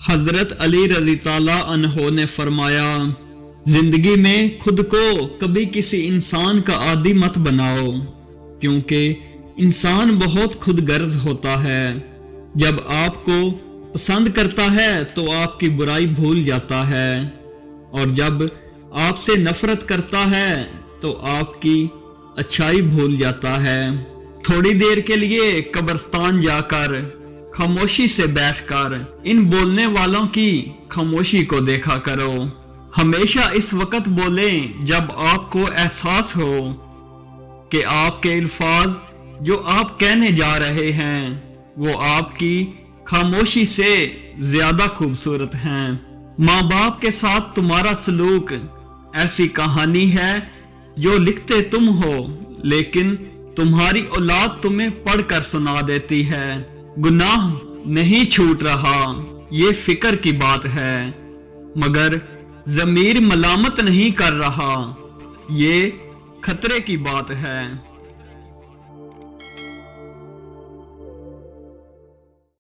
حضرت علی رضی تعالیٰ عنہ نے فرمایا، زندگی میں خود کو کبھی کسی انسان کا عادی مت بناؤ، کیونکہ انسان بہت خود غرض ہوتا ہے۔ جب آپ کو پسند کرتا ہے تو آپ کی برائی بھول جاتا ہے، اور جب آپ سے نفرت کرتا ہے تو آپ کی اچھائی بھول جاتا ہے۔ تھوڑی دیر کے لیے قبرستان جا کر خاموشی سے بیٹھ کر ان بولنے والوں کی خاموشی کو دیکھا کرو۔ ہمیشہ اس وقت بولیں جب آپ کو احساس ہو کہ آپ کے الفاظ جو آپ کہنے جا رہے ہیں وہ آپ کی خاموشی سے زیادہ خوبصورت ہیں۔ ماں باپ کے ساتھ تمہارا سلوک ایسی کہانی ہے جو لکھتے تم ہو، لیکن تمہاری اولاد تمہیں پڑھ کر سنا دیتی ہے۔ گناہ نہیں چھوٹ رہا، یہ فکر کی بات ہے، مگر ضمیر ملامت نہیں کر رہا، یہ خطرے کی بات ہے۔